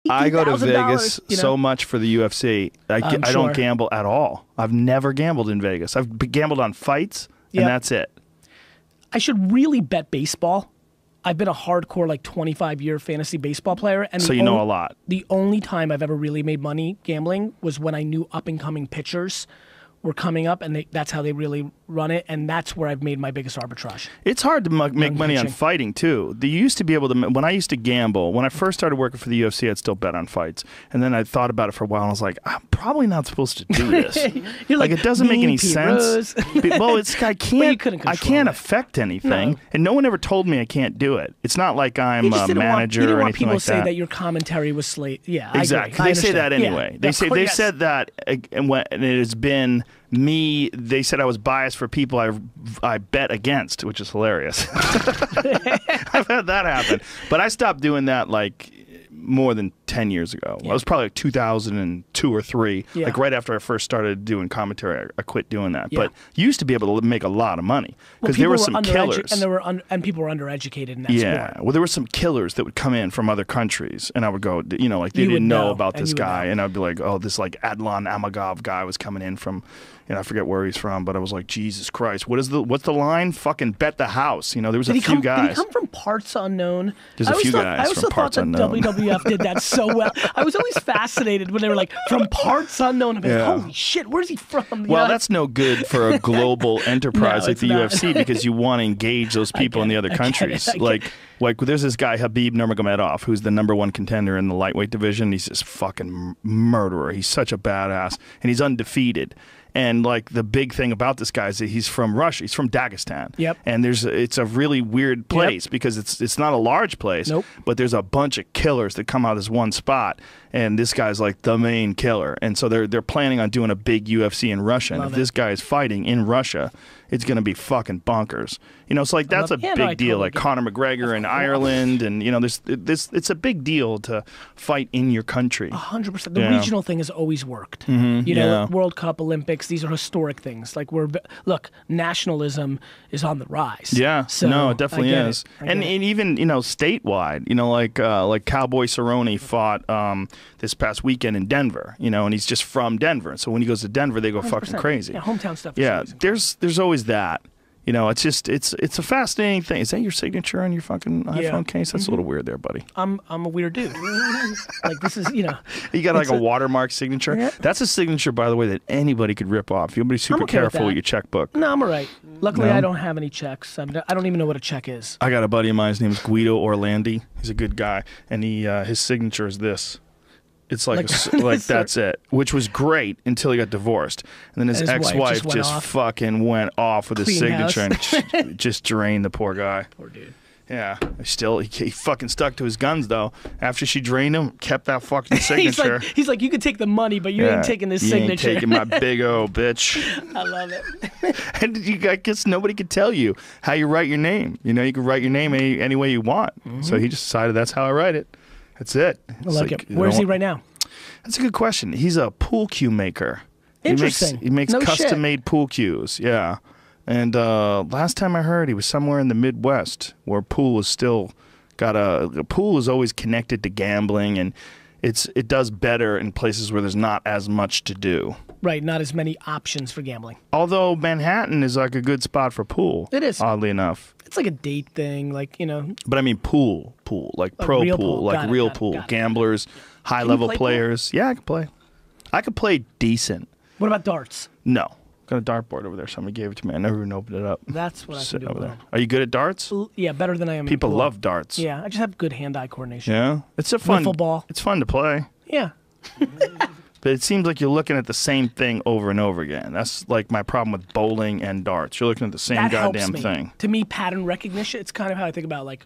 I go to Vegas you know? so much for the UFC. I don't gamble at all. I've never gambled in Vegas. I've gambled on fights, and that's it. I should really bet baseball. I've been a hardcore, like, 25-year fantasy baseball player. And so you know a lot. The only time I've ever really made money gambling was when I knew up-and-coming pitchers were coming up, and that's how they really run it, and that's where I've made my biggest arbitrage. It's hard to make money on fighting, too. You used to be able to, when I used to gamble, when I first started working for the UFC, I'd still bet on fights. And then I thought about it for a while, and I was like, I'm probably not supposed to do this. like, it doesn't make any sense. Well, I can't affect anything, and no one ever told me I can't do it. It's not like I'm a manager or anything like that. You didn't want people to say that your commentary was slate. Yeah, exactly. They say that anyway. They said that, and it has been me. They said I was biased for people I bet against, which is hilarious. I've had that happen, but I stopped doing that like more than 10 years ago. I was probably like 2002 or 3, like right after I first started doing commentary. I quit doing that, but you used to be able to make a lot of money because there were some killers, and people were undereducated in that sport. Well, there were some killers that would come in from other countries, and I would go, like they didn't know about this guy, and I'd be like, oh, this like Adlan Amagov guy was coming in from, I forget where he's from, but I was like, Jesus Christ, what's the line? Fucking bet the house. There was a few guys. Did he come from parts unknown? There's a few guys from parts unknown. I also thought that WWF did that so well. I was always fascinated when they were like, from parts unknown. I'm like, holy shit, where's he from? Well, that's no good for a global enterprise like the UFC because you want to engage those people in the other countries. Like there's this guy, Khabib Nurmagomedov, who's the #1 contender in the lightweight division. He's this fucking murderer. He's such a badass, and he's undefeated. And like the big thing about this guy is that he's from Russia. He's from Dagestan. Yep. And it's a really weird place because it's not a large place. Nope. But there's a bunch of killers that come out of this one spot, and this guy's like the main killer. And so they're planning on doing a big UFC in Russia. And if this guy is fighting in Russia, it's going to be fucking bonkers. So like that's a big deal. Like Conor McGregor in Ireland, and it's a big deal to fight in your country. 100%. The regional thing has always worked. World Cup, Olympics, these are historic things. Like look, nationalism is on the rise. Yeah, so no, it definitely is. And even statewide, like Cowboy Cerrone fought this past weekend in Denver. And he's just from Denver. So when he goes to Denver, they go 100%. Fucking crazy. Yeah, hometown stuff. Yeah, there's always that. It's just it's a fascinating thing. Is that your signature on your fucking iPhone case? That's a little weird there, buddy. I'm a weird dude. Like this is You got like a watermark signature. Yeah. That's a signature, by the way, that anybody could rip off. You'll be super careful with your checkbook. No, I'm alright. Luckily, I don't have any checks. I don't even know what a check is. I got a buddy of mine. His name is Guido Orlandi. He's a good guy, and his signature is this. It's like that's it, which was great until he got divorced, and then his ex-wife just fucking went off with his signature and just drained the poor guy. Poor dude. Yeah, he fucking stuck to his guns though. After she drained him, kept that fucking signature. he's like, you can take the money, but you ain't taking this signature. You ain't taking my big old bitch. I love it. And I guess nobody could tell you how you write your name. You can write your name any way you want. So he just decided that's how I write it. That's it. I like it. Where is he right now? That's a good question. He's a pool cue maker. Interesting. He makes custom-made pool cues. Yeah. And last time I heard, he was somewhere in the Midwest where pool was still the pool is always connected to gambling, and it does better in places where there's not as much to do. Right, not as many options for gambling. Although Manhattan is like a good spot for pool. It is. Oddly enough. It's like a date thing, like, But I mean pool, like pro pool, like real pool. Gamblers, high-level players. Yeah, I can play. I could play decent. What about darts? No. Got a dartboard over there. Somebody gave it to me. I never even opened it up. That's what I can do over there. Are you good at darts? Yeah, better than I am. People love darts. Yeah, I just have good hand-eye coordination. Yeah? It's a fun... Wiffle ball. It's fun to play. Yeah. But it seems like you're looking at the same thing over and over again. That's like my problem with bowling and darts. You're looking at the same goddamn thing. To me, pattern recognition, it's kind of how I think about like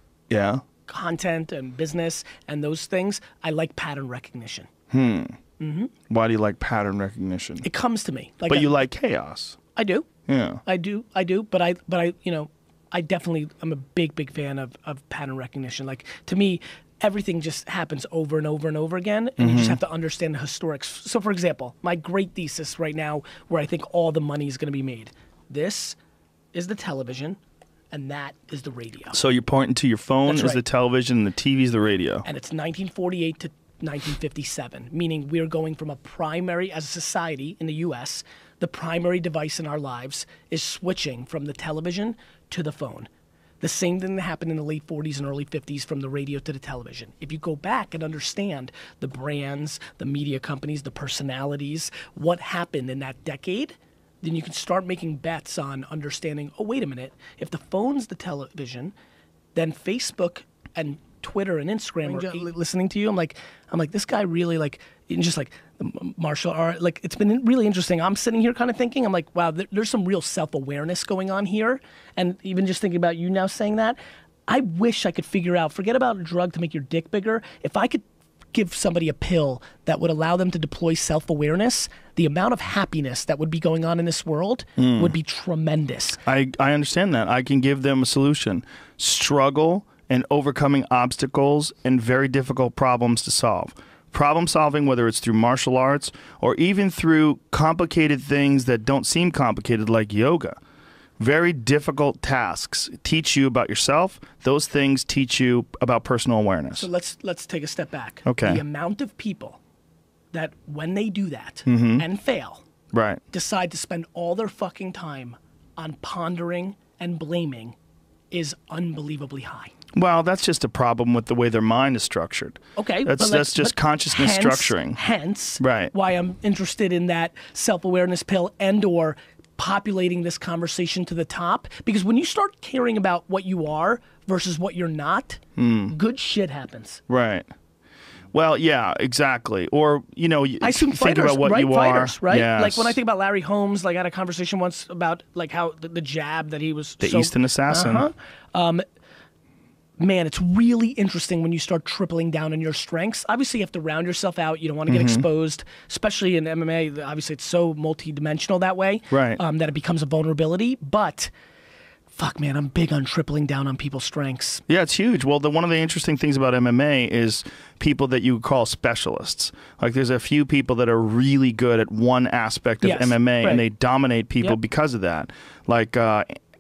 content and business and those things. I like pattern recognition. Why do you like pattern recognition? It comes to me. But you like chaos. I do. Yeah. I do. But I definitely am a big fan of pattern recognition. Like, to me, everything just happens over and over and over again, and you just have to understand the historics. So, for example, my great thesis right now, where I think all the money is going to be made, this is the television, and that is the radio. So you're pointing to your phone is the television, and the TV is the radio. And it's 1948 to 1957, meaning we're going from a primary, as a society in the US, the primary device in our lives is switching from the television to the phone. The same thing that happened in the late 40s and early 50s from the radio to the television. If you go back and understand the brands, the media companies, the personalities, what happened in that decade, then you can start making bets on understanding, oh, wait a minute, if the phone's the television, then Facebook and Twitter and Instagram are listening to you. I'm like, this guy really like, just like martial art, like it's been really interesting. I'm sitting here kind of thinking, I'm like, wow, there's some real self-awareness going on here. And even just thinking about you now saying that, I wish I could figure out, forget about a drug to make your dick bigger. If I could give somebody a pill that would allow them to deploy self-awareness, the amount of happiness that would be going on in this world would be tremendous. I understand that. I can give them a solution. Struggle and overcoming obstacles and very difficult problems to solve. Problem solving, whether it's through martial arts or even through complicated things that don't seem complicated like yoga. Very difficult tasks teach you about yourself. Those things teach you about personal awareness. So let's take a step back. Okay. The amount of people that when they do that and fail, right, decide to spend all their fucking time on pondering and blaming is unbelievably high. Well, that's just a problem with the way their mind is structured. Okay. That's just consciousness structuring. Hence, right, why I'm interested in that self-awareness pill and or populating this conversation to the top. Because when you start caring about what you are versus what you're not, good shit happens. Right. Well, yeah, exactly. Or, you know, I assume think fighters, about what right? you Fighters, are. Right? Yes. Like when I think about Larry Holmes, like I had a conversation once about like how the jab that he was the Eastern Assassin. Man, it's really interesting when you start tripling down on your strengths. Obviously, you have to round yourself out. You don't want to get exposed, especially in MMA. Obviously, it's so multi-dimensional that way, right? That it becomes a vulnerability. But fuck, man, I'm big on tripling down on people's strengths. Yeah, it's huge. Well, one of the interesting things about MMA is people that you call specialists. Like there's a few people that are really good at one aspect of MMA, and they dominate people because of that. Like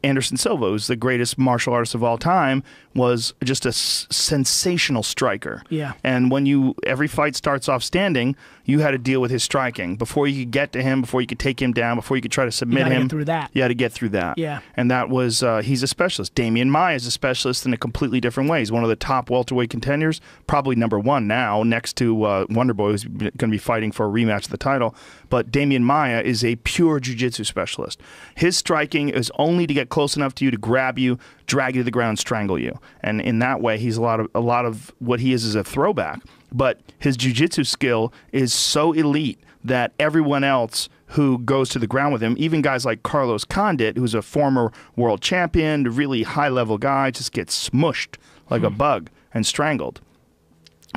Anderson Silva, who's the greatest martial artist of all time, was just a sensational striker. Yeah. And when every fight starts off standing, you had to deal with his striking. Before you could get to him, before you could take him down, before you could try to submit him. Get through that. You had to get through that. Yeah. And that was, he's a specialist. Damian Maia is a specialist in a completely different way. He's one of the top welterweight contenders, probably #1 now, next to Wonderboy, who's going to be fighting for a rematch of the title. But Damian Maia is a pure jiu-jitsu specialist. His striking is only to get close enough to you to grab you, drag you to the ground, strangle you. And in that way, he's a lot of what he is a throwback. But his jiu-jitsu skill is so elite that everyone else who goes to the ground with him, even guys like Carlos Condit, who's a former world champion, a really high-level guy, just gets smushed like a bug and strangled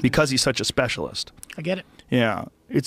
because he's such a specialist. I get it. Yeah.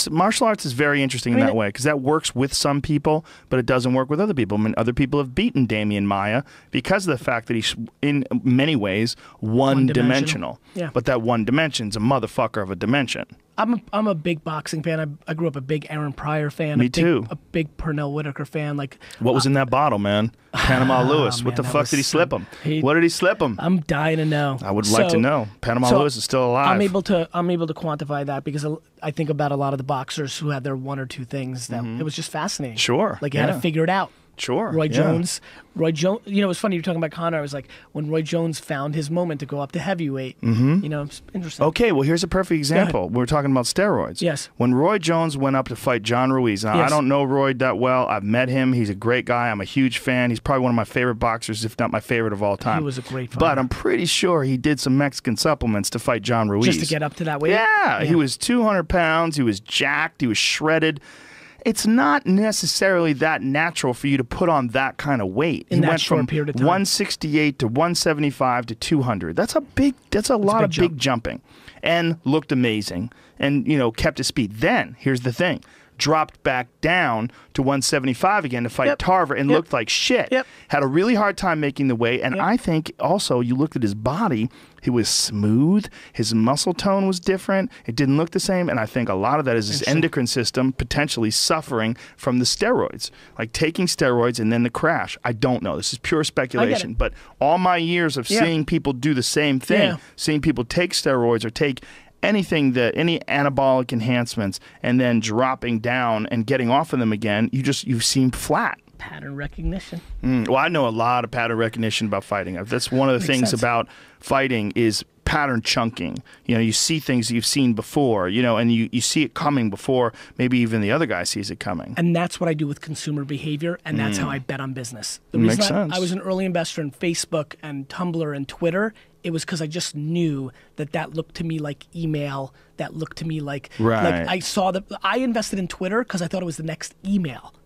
Martial arts is very interesting in that way because that works with some people, but it doesn't work with other people. I mean, other people have beaten Damian Maia because of the fact that he's, in many ways, one-dimensional. Yeah. But that one dimension's a motherfucker of a dimension. I'm a big boxing fan. I grew up a big Aaron Pryor fan. Me too. A big Pernell Whitaker fan. Like, what was in that bottle, man? Panama Lewis. What the fuck did he slip him? What did he slip him? I'm dying to know. I would like to know. Panama Lewis is still alive. I'm able to quantify that because I think about a lot of the boxers who had their one or two things that it was just fascinating. Sure. Like you had to figure it out. Sure. Roy Jones. You know, it's funny you're talking about Conor. I was like, when Roy Jones found his moment to go up to heavyweight, you know, it's interesting. Okay, well, here's a perfect example. We're talking about steroids. Yes. When Roy Jones went up to fight John Ruiz, now I don't know Roy that well. I've met him. He's a great guy. I'm a huge fan. He's probably one of my favorite boxers, if not my favorite of all time. He was a great fighter. But I'm pretty sure he did some Mexican supplements to fight John Ruiz. Just to get up to that weight? Yeah. He was 200 pounds. He was jacked. He was shredded. It's not necessarily that natural for you to put on that kind of weight. In that short period of time. 168 to 175 to 200. That's a lot of big jumping. And looked amazing. And, you know, kept his speed. Then, here's the thing. Dropped back down to 175 again to fight Tarver and looked like shit. Had a really hard time making the weight. And I think also you looked at his body, he was smooth. His muscle tone was different. It didn't look the same. And I think a lot of that is his endocrine system potentially suffering from the steroids. Like taking steroids and then the crash. I don't know. This is pure speculation. But all my years of seeing people do the same thing, seeing people take steroids or take anything that any anabolic enhancements and then dropping down and getting off of them again, you seem flat. Pattern recognition. Well, I know a lot of pattern recognition about fighting. That's one of the things about fighting is pattern chunking. You know, you see things you've seen before, you know, and you see it coming before maybe even the other guy sees it coming. And that's what I do with consumer behavior, and that's how I bet on business. The Makes reason sense. I was an early investor in Facebook and Tumblr and Twitter, it was because I just knew that looked to me like email, that looked to me like, Right. like I saw that I invested in Twitter because I thought it was the next email.